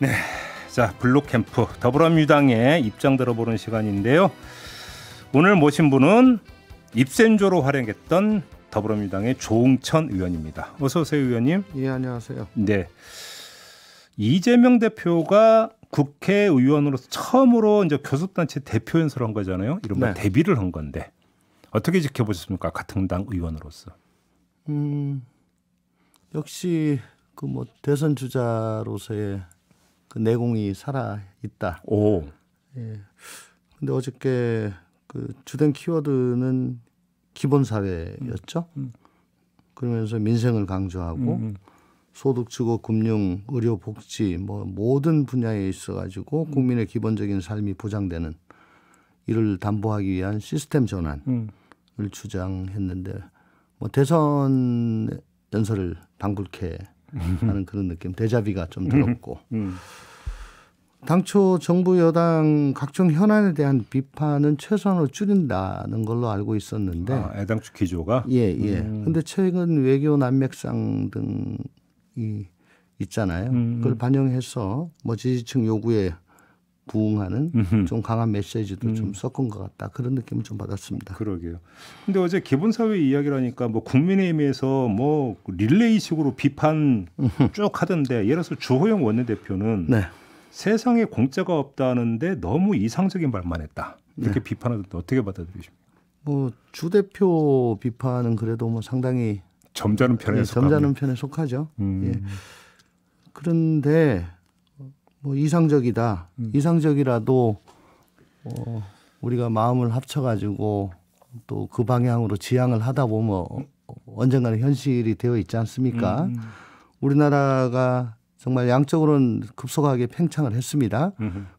네, 자 블록캠프 더불어민주당의 입장 들어보는 시간인데요. 오늘 모신 분은 입센조로 활약했던 더불어민주당의 조응천 의원입니다. 어서 오세요, 의원님. 예, 안녕하세요. 네, 이재명 대표가 국회의원으로서 처음으로 이제 교섭단체 대표 연설을 한 거잖아요. 이른바 네. 데뷔를 한 건데 어떻게 지켜보셨습니까? 같은 당 의원으로서. 역시 그 뭐 대선 주자로서의 그 내공이 살아 있다. 오. 예. 근데 어저께 그 주된 키워드는 기본 사회였죠. 그러면서 민생을 강조하고 소득 주거, 금융, 의료, 복지 뭐 모든 분야에 있어 가지고 국민의 기본적인 삶이 보장되는 이를 담보하기 위한 시스템 전환을 주장했는데 뭐 대선 연설을 방불케 하는 그런 느낌, 데자비가 좀 들었고 당초 정부 여당 각종 현안에 대한 비판은 최소한으로 줄인다는 걸로 알고 있었는데 애당초 기조가 예. 근데 최근 외교 난맥상 등이 있잖아요. 그걸 반영해서 뭐 지지층 요구에 부응하는 좀 강한 메시지도 좀 섞은 것 같다. 그런 느낌을 좀 받았습니다. 그러게요. 근데 어제 기본사회 이야기라니까 뭐 국민의힘에서 뭐 릴레이식으로 비판 쭉 하던데 예를 들어서 주호영 원내대표는 네. 세상에 공짜가 없다는데 너무 이상적인 말만 했다. 이렇게 비판하던데 어떻게 받아들이십니까? 뭐 주 대표 비판은 그래도 뭐 상당히 점잖은 편에 점잖은 편에 속하죠. 예. 그런데 뭐 이상적이다. 이상적이라도 우리가 마음을 합쳐가지고 또 그 방향으로 지향을 하다 보면 언젠가는 현실이 되어 있지 않습니까? 우리나라가 정말 양적으로는 급속하게 팽창을 했습니다.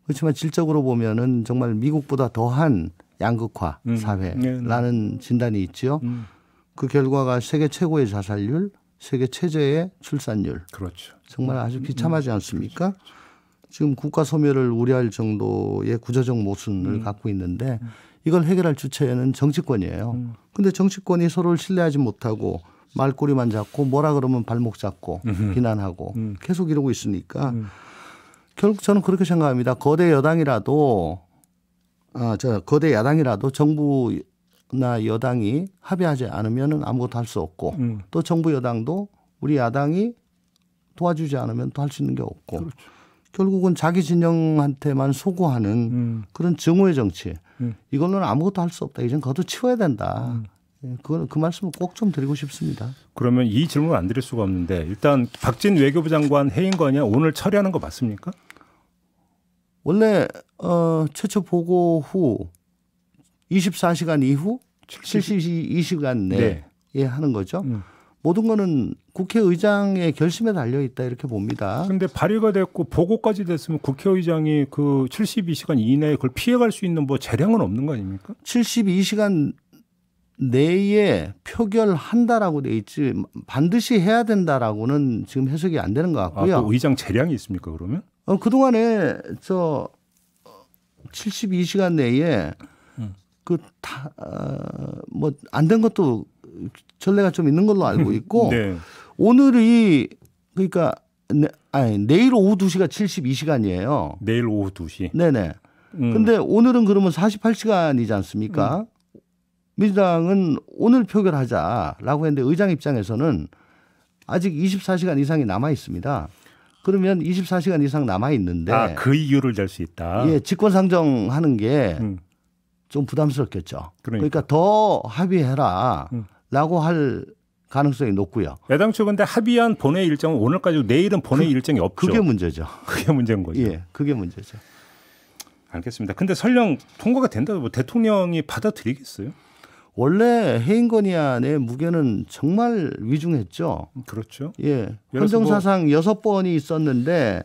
그렇지만 질적으로 보면은 정말 미국보다 더한 양극화 사회라는 진단이 있지요. 그 결과가 세계 최고의 자살률, 세계 최저의 출산율. 그렇죠. 정말 아주 비참하지 않습니까? 지금 국가 소멸을 우려할 정도의 구조적 모순을 갖고 있는데 이걸 해결할 주체는 정치권이에요. 근데 정치권이 서로를 신뢰하지 못하고 말꼬리만 잡고 뭐라 그러면 발목 잡고 비난하고 계속 이러고 있으니까 결국 저는 그렇게 생각합니다. 거대 야당이라도 정부나 여당이 합의하지 않으면 아무것도 할 수 없고 또 정부 여당도 우리 야당이 도와주지 않으면 또 할 수 있는 게 없고 그렇죠. 결국은 자기 진영한테만 소구하는 그런 증오의 정치 이걸로는 아무것도 할 수 없다. 이젠 그것도 치워야 된다. 그 말씀을 꼭 좀 드리고 싶습니다. 그러면 이 질문을 안 드릴 수가 없는데 일단 박진 외교부 장관 해임 건의안 오늘 처리하는 거 맞습니까? 원래 최초 보고 후 24시간 이후 72시간 내에 하는 거죠. 모든 거는 국회의장의 결심에 달려 있다 이렇게 봅니다. 그런데 발의가 됐고 보고까지 됐으면 국회의장이 그 72시간 이내에 그걸 피해갈 수 있는 뭐 재량은 없는 거 아닙니까? 72시간 내에 표결한다라고 돼 있지 반드시 해야 된다라고는 지금 해석이 안 되는 것 같고요. 또 의장 재량이 있습니까 그러면? 그동안에 72시간 내에 뭐 안 된 것도 전례가 좀 있는 걸로 알고 있고 네. 오늘이 그러니까 내일 오후 2시가 72시간이에요. 내일 오후 2시. 네네. 근데 오늘은 그러면 48시간이지 않습니까? 민주당은 오늘 표결하자라고 했는데 의장 입장에서는 아직 24시간 이상이 남아 있습니다. 그러면 24시간 이상 남아 있는데 그 이유를 댈 수 있다. 예, 직권 상정하는 게 좀 부담스럽겠죠. 그러니까 더 합의해라라고 할 가능성이 높고요. 애당초 근데 합의한 본회의 일정은 오늘까지 내일은 본회의 일정이 없죠. 그게 문제죠. 그게 문제인 거죠. 예, 그게 문제죠. 알겠습니다. 근데 설령 통과가 된다고 뭐 대통령이 받아들이겠어요? 원래 해임 건의안의 무게는 정말 위중했죠. 그렇죠. 예, 헌정사상 6번이 있었는데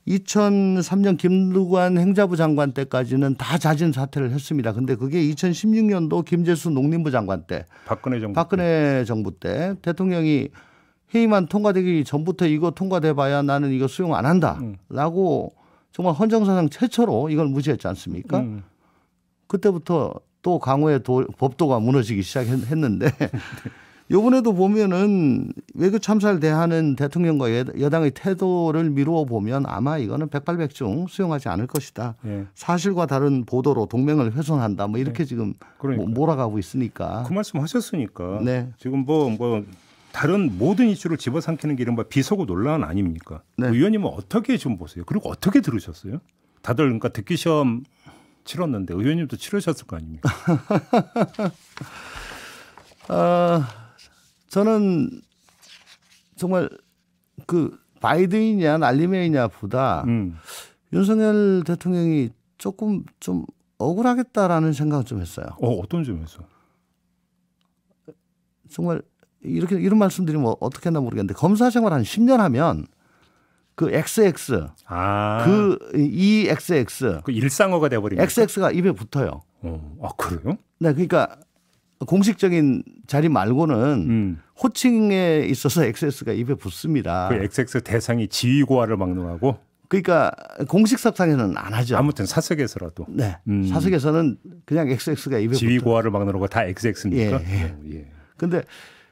2003년 김두관 행자부 장관 때까지는 다 자진 사퇴를 했습니다. 근데 그게 2016년도 김재수 농림부 장관 때 박근혜 정부 때 대통령이 해임안 통과되기 전부터 이거 통과돼 봐야 나는 이거 수용 안 한다라고 정말 헌정사상 최초로 이걸 무시했지 않습니까? 그때부터 또 강호의 법도가 무너지기 시작했는데 이번에도 보면은 외교 참사를 대하는 대통령과 여당의 태도를 미루어 보면 아마 이거는 백발백중 수용하지 않을 것이다. 예. 사실과 다른 보도로 동맹을 훼손한다. 뭐 이렇게 지금 몰아가고 있으니까. 그 말씀 하셨으니까. 네. 지금 뭐 다른 모든 이슈를 집어삼키는 게 이른바 비속어 논란 아닙니까? 네. 의원님은 어떻게 좀 보세요? 그리고 어떻게 들으셨어요? 다들 그러니까 듣기 시험 치렀는데 의원님도 치르셨을 거 아닙니까? 저는 정말 그 바이든이냐 날리메이냐보다 윤석열 대통령이 조금 좀 억울하겠다라는 생각을 좀 했어요. 어떤 점에서? 정말 이런 말씀드리면 어떻게 했나 모르겠는데 검사 생활 한 10년 하면 그 XX, 이 XX, 그 일상어가 돼버리니까 XX가 입에 붙어요. 그래요? 네, 그러니까 공식적인 자리 말고는 호칭에 있어서 XX가 입에 붙습니다. 그 XX 대상이 지위고하를 막론하고. 그러니까 공식석상에는 안 하죠. 아무튼 사석에서라도. 네, 사석에서는 그냥 XX가 입에 지위고하를 막론하고 다 XX입니까? 예. 근데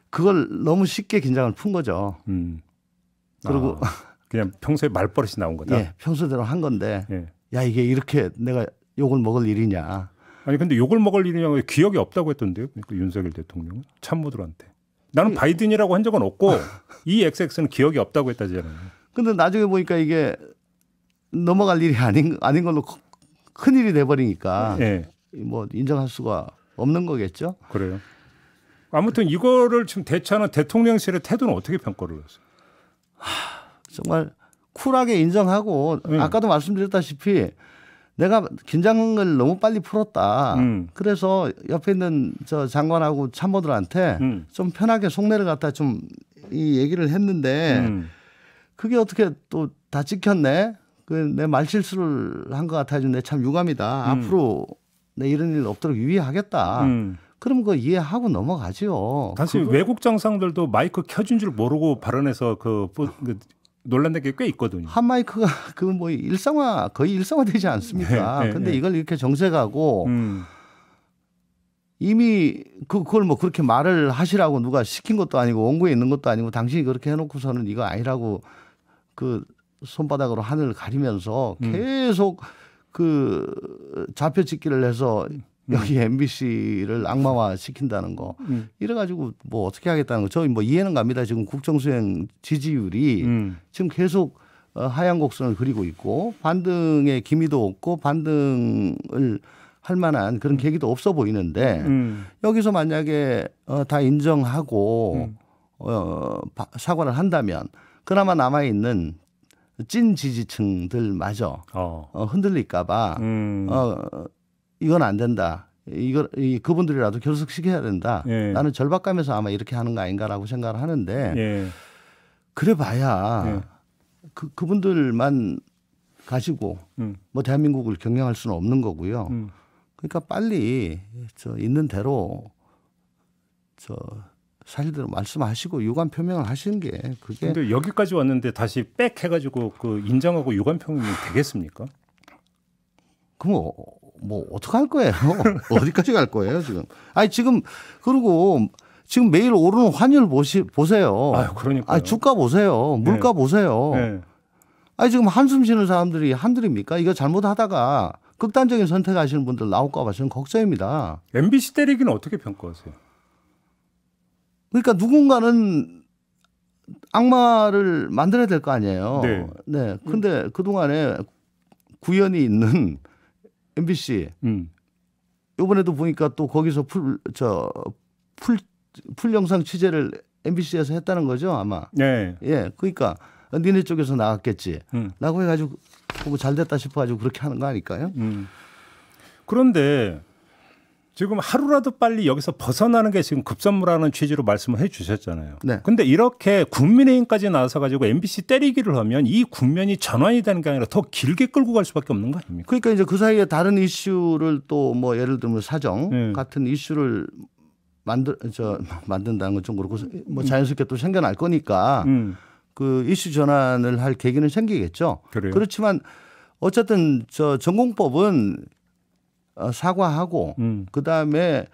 그걸 너무 쉽게 긴장을 푼 거죠. 그리고 그냥 평소에 말버릇이 나온 거다. 예, 평소대로 한 건데, 야 이게 이렇게 내가 욕을 먹을 일이냐. 아니 근데 욕을 먹을 일이냐고 기억이 없다고 했던데요. 그러니까 윤석열 대통령은 참모들한테. 나는 바이든이라고 한 적은 없고 이 XX는 기억이 없다고 했다잖아요. 근데 나중에 보니까 이게 넘어갈 일이 아닌 걸로 큰 일이 돼버리니까 뭐 인정할 수가 없는 거겠죠. 그래요. 아무튼 이거를 지금 대처하는 대통령실의 태도는 어떻게 평가를 했어요? 정말 쿨하게 인정하고 아까도 말씀드렸다시피 내가 긴장을 너무 빨리 풀었다. 그래서 옆에 있는 저 장관하고 참모들한테 좀 편하게 속내를 갖다 좀 이 얘기를 했는데 그게 어떻게 또 다 찍혔네. 내 말실수를 한 것 같아서 내 참 유감이다. 앞으로 내 이런 일 없도록 유의하겠다. 그럼 그거 이해하고 넘어가지요. 사실 외국 정상들도 마이크 켜진 줄 모르고 발언해서 논란된 게 꽤 있거든요. 한 마이크가 뭐 거의 일상화되지 않습니까? 근데 이걸 이렇게 정색하고 이미 그걸 뭐 그렇게 말을 하시라고 누가 시킨 것도 아니고 원고에 있는 것도 아니고 당신이 그렇게 해놓고서는 이거 아니라고 그 손바닥으로 하늘을 가리면서 계속 그 좌표 찍기를 해서 여기 MBC를 악마화 시킨다는 거 이래가지고 뭐 어떻게 하겠다는 거. 저 뭐 이해는 갑니다. 지금 국정수행 지지율이 지금 계속 하향 곡선을 그리고 있고 반등의 기미도 없고 반등을 할 만한 그런 계기도 없어 보이는데 여기서 만약에 다 인정하고 사과를 한다면 그나마 남아있는 찐 지지층들마저 흔들릴까봐 이건 안 된다. 그분들이라도 결석시켜야 된다. 나는 절박감에서 아마 이렇게 하는 거 아닌가라고 생각을 하는데 그래봐야 그분들만 가지고 뭐 대한민국을 경영할 수는 없는 거고요. 그러니까 빨리 있는 대로 사실대로 말씀하시고 유감 표명을 하시는 게 그게. 근데 여기까지 왔는데 다시 빽 해가지고 인정하고 유감 표명이 되겠습니까? 그럼 뭐 어떡할 거예요? 어디까지 갈 거예요 지금? 아니 지금 그리고 지금 매일 오르는 환율 보세요. 그러니까. 주가 보세요. 물가 보세요. 아니 지금 한숨 쉬는 사람들이 한둘입니까? 이거 잘못하다가 극단적인 선택하시는 분들 나올까 봐 저는 걱정입니다. MBC 때리기는 어떻게 평가하세요? 그러니까 누군가는 악마를 만들어야 될 거 아니에요. 네. 근데 그동안에 구현이 있는 MBC 이번에도 보니까 또 거기서 풀 영상 취재를 MBC에서 했다는 거죠 아마. 그러니까 니네 쪽에서 나왔겠지. 라고 해가지고 보고 잘 됐다 싶어가지고 그렇게 하는 거 아닐까요? 그런데 지금 하루라도 빨리 여기서 벗어나는 게 지금 급선무라는 취지로 말씀을 해 주셨잖아요. 근데 이렇게 국민의힘까지 나와서 가지고 MBC 때리기를 하면 이 국면이 전환이 되는 게 아니라 더 길게 끌고 갈 수밖에 없는 거 아닙니까? 그러니까 이제 그 사이에 다른 이슈를 또 뭐 예를 들면 사정 같은 이슈를 만든다는 건 좀 그렇고 뭐 자연스럽게 또 생겨날 거니까 그 이슈 전환을 할 계기는 생기겠죠. 그렇지만 어쨌든 전공법은 사과하고 그다음에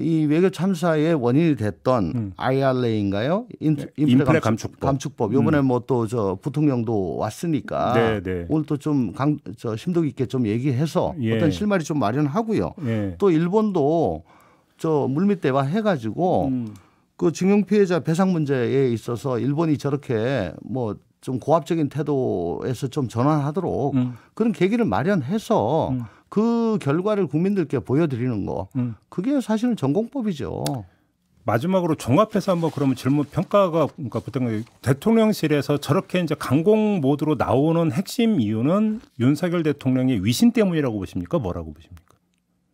이 외교 참사의 원인이 됐던 IRA인가요? 인플레 감축법. 이번에 뭐 또 저 부통령도 왔으니까 네. 오늘 또 좀 심도 있게 좀 얘기해서 예. 어떤 실마리 좀 마련하고요. 예. 또 일본도 저 물밑 대화해가지고 그 징용 피해자 배상 문제에 있어서 일본이 저렇게 뭐 좀 고압적인 태도에서 좀 전환하도록 그런 계기를 마련해서 그 결과를 국민들께 보여드리는 거 그게 사실은 전공법이죠. 마지막으로 종합해서 한번 그러면 질문 평가가 그러니까 보통 대통령실에서 저렇게 이제 강공 모드로 나오는 핵심 이유는 윤석열 대통령의 위신 때문이라고 보십니까? 뭐라고 보십니까?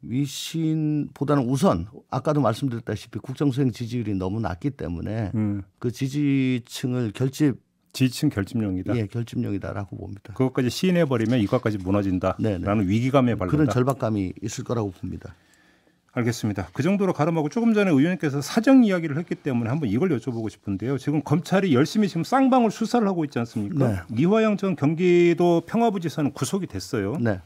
위신보다는 우선 아까도 말씀드렸다시피 국정수행 지지율이 너무 낮기 때문에 그 지지층을 지지층 결집용이다. 예, 결집용이다라고 봅니다. 그것까지 시인해버리면 이것까지 무너진다라는 네네. 위기감에 발린다. 그런 절박감이 있을 거라고 봅니다. 알겠습니다. 그 정도로 가름하고 조금 전에 의원님께서 사정 이야기를 했기 때문에 한번 이걸 여쭤보고 싶은데요. 지금 검찰이 열심히 지금 쌍방울 수사를 하고 있지 않습니까? 네. 이화영 전 경기도 평화부지사는 구속이 됐어요. 네.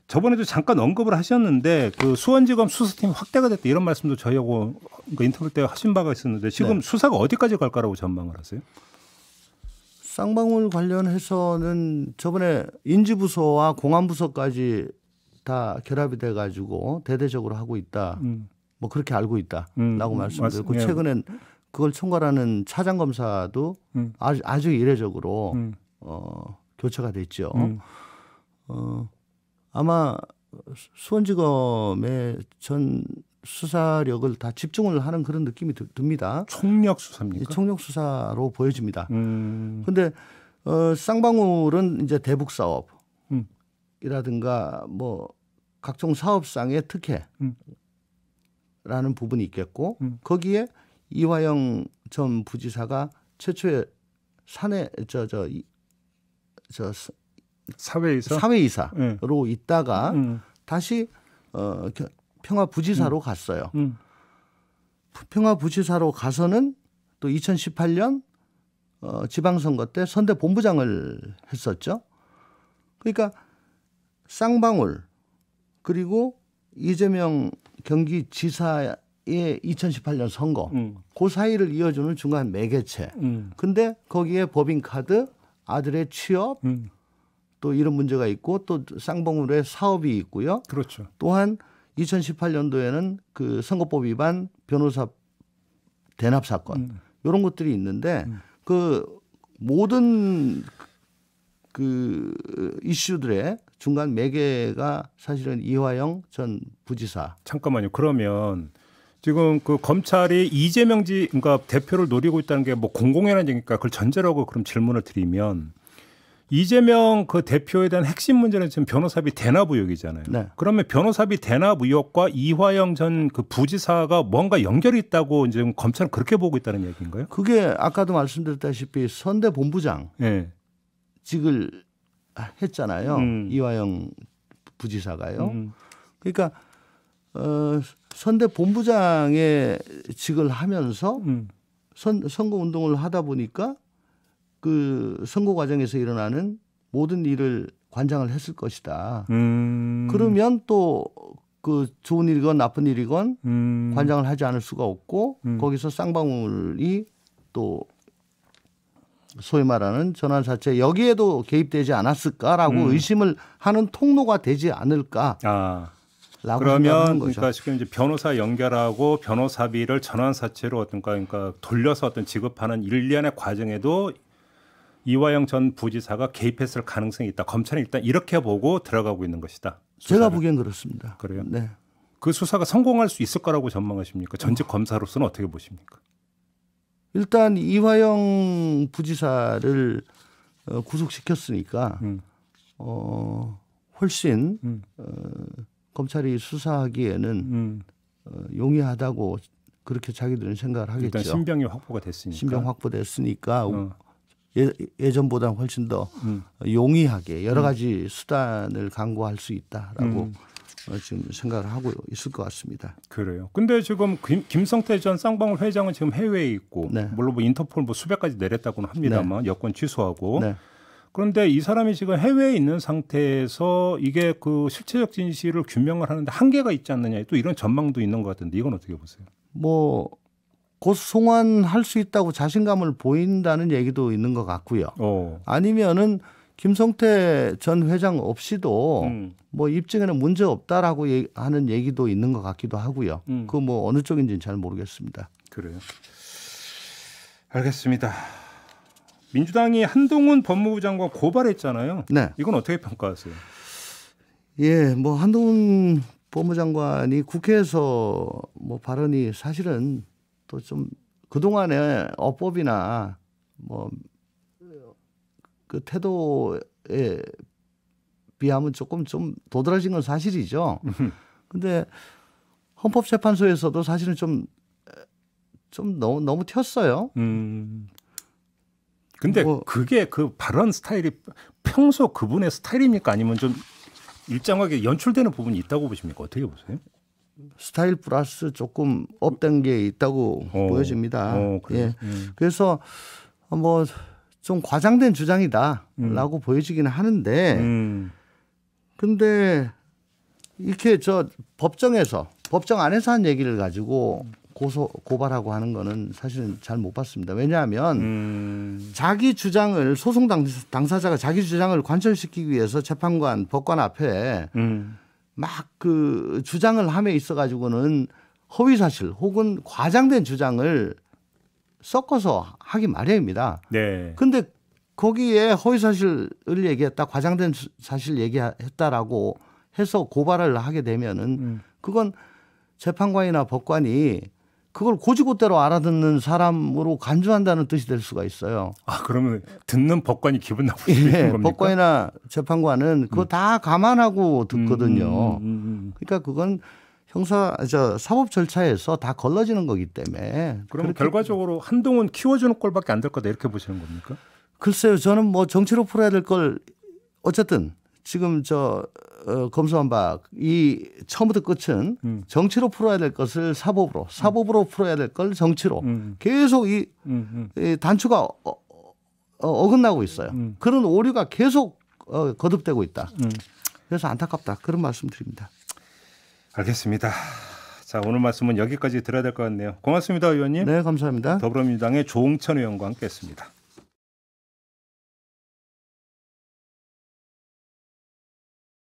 저번에도 잠깐 언급을 하셨는데 그 수원지검 수사팀 확대가 됐다 이런 말씀도 저희하고 인터뷰 때 하신 바가 있었는데 지금 수사가 어디까지 갈 거라고 전망을 하세요? 쌍방울 관련해서는 저번에 인지부서와 공안부서까지 다 결합이 돼가지고 대대적으로 하고 있다. 뭐 그렇게 알고 있다라고 말씀드렸고 최근엔 그걸 총괄하는 차장검사도 아주 이례적으로 교체가 됐죠. 아마 수원지검의 전 수사력을 다 집중을 하는 그런 느낌이 듭니다. 총력 수사입니까? 총력 수사로 보여집니다. 그런데 쌍방울은 이제 대북 사업이라든가 뭐 각종 사업상의 특혜라는 부분이 있겠고 거기에 이화영 전 부지사가 최초의 사회이사로 있다가 다시 평화부지사로 갔어요. 평화부지사로 가서는 또 2018년 지방선거 때 선대본부장을 했었죠. 그러니까 쌍방울 그리고 이재명 경기지사의 2018년 선거 그 사이를 이어주는 중간 매개체. 근데 거기에 법인카드, 아들의 취업 또 이런 문제가 있고 또 쌍방울의 사업이 있고요. 그렇죠. 또한 2018년도에는 그 선거법 위반 변호사 대납 사건 이런 것들이 있는데 그 모든 그 이슈들의 중간 매개가 사실은 이화영 전 부지사. 잠깐만요. 그러면 지금 그 검찰이 이재명 그러니까 대표를 노리고 있다는 게 뭐 공공연한 얘기니까 그걸 전제로 하고 그럼 질문을 드리면 이재명 그 대표에 대한 핵심 문제는 지금 변호사비 대납 의혹이잖아요. 네. 그러면 변호사비 대납 의혹과 이화영 전 그 부지사가 뭔가 연결이 있다고 이제 검찰은 그렇게 보고 있다는 얘기인가요? 그게 아까도 말씀드렸다시피 선대본부장 직을 했잖아요. 이화영 부지사가요. 그러니까 선대본부장의 직을 하면서 선거 운동을 하다 보니까 그 선거 과정에서 일어나는 모든 일을 관장을 했을 것이다. 그러면 또 그 좋은 일이건 나쁜 일이건 관장을 하지 않을 수가 없고 거기서 쌍방울이 또 소위 말하는 전환사채 여기에도 개입되지 않았을까라고 의심을 하는 통로가 되지 않을까. 그러면 그러니까 지금 이제 변호사 연결하고 변호사비를 전환사채로 그러니까 돌려서 지급하는 일련의 과정에도 이화영 전 부지사가 개입했을 가능성이 있다. 검찰은 일단 이렇게 보고 들어가고 있는 것이다. 수사를. 제가 보기엔 그렇습니다. 그래요? 네. 그 수사가 성공할 수 있을 거라고 전망하십니까? 전직 검사로서는 어떻게 보십니까? 일단 이화영 부지사를 구속시켰으니까 훨씬 검찰이 수사하기에는 용이하다고 그렇게 자기들은 생각을 하겠죠. 일단 신병이 확보가 됐으니까. 신병 확보됐으니까 예전보다 훨씬 더 용이하게 여러 가지 수단을 강구할 수 있다라고 지금 생각을 하고 있을 것 같습니다. 그래요. 근데 지금 김성태 전 쌍방울 회장은 지금 해외에 있고 네. 물론 뭐 인터폴 뭐 수백 가지 내렸다고는 합니다만 네. 여권 취소하고 네. 그런데 이 사람이 지금 해외에 있는 상태에서 이게 그 실체적 진실을 규명을 하는데 한계가 있지 않느냐 또 이런 전망도 있는 것 같은데 이건 어떻게 보세요? 뭐 곧 송환할 수 있다고 자신감을 보인다는 얘기도 있는 것 같고요. 아니면은 김성태 전 회장 없이도 뭐 입증에는 문제 없다라고 하는 얘기도 있는 것 같기도 하고요. 그 뭐 어느 쪽인지는 잘 모르겠습니다. 그래요. 알겠습니다. 민주당이 한동훈 법무부 장관 고발했잖아요. 네. 이건 어떻게 평가하세요? 예, 뭐 한동훈 법무장관이 국회에서 뭐 발언이 사실은 또 좀 그동안의 어법이나 뭐 그 태도에 비하면 조금 좀 도드라진 건 사실이죠. 근데 헌법재판소에서도 사실은 좀 너무 튀었어요. 근데 그게 그 발언 스타일이 평소 그분의 스타일입니까? 아니면 좀 일정하게 연출되는 부분이 있다고 보십니까? 어떻게 보세요? 스타일 플러스 조금 업된 게 있다고 보여집니다. 예. 그래서 뭐 좀 과장된 주장이다라고 보여지기는 하는데 근데 이렇게 저 법정 안에서 한 얘기를 가지고 고발하고 하는 거는 사실은 잘 못 봤습니다. 왜냐하면 자기 주장을 소송 당사자가 자기 주장을 관철시키기 위해서 재판관, 법관 앞에 막 그 주장을 함에 있어 가지고는 허위 사실 혹은 과장된 주장을 섞어서 하기 마련입니다. 네. 근데 거기에 허위 사실을 얘기했다, 과장된 사실 얘기했다라고 해서 고발을 하게 되면은 그건 재판관이나 법관이 그걸 고지고대로 알아듣는 사람으로 간주한다는 뜻이 될 수가 있어요. 아, 그러면 듣는 법관이 기분 나쁠 수 있는 겁니까? 법관이나 재판관은 그거 다 감안하고 듣거든요. 그러니까 그건 사법 절차에서 다 걸러지는 거기 때문에. 그럼 결과적으로 한동훈 키워주는 꼴밖에 안 될 거다 이렇게 보시는 겁니까? 글쎄요. 저는 뭐 정치로 풀어야 될 걸 어쨌든 지금 검수한 바 이 처음부터 끝은 정치로 풀어야 될 것을 사법으로 풀어야 될 걸 정치로 계속 이 단추가 어긋나고 있어요. 그런 오류가 계속 거듭되고 있다. 그래서 안타깝다. 그런 말씀드립니다. 알겠습니다. 자, 오늘 말씀은 여기까지 들어야 될 것 같네요. 고맙습니다, 의원님. 네, 감사합니다. 더불어민주당의 조응천 의원과 함께했습니다.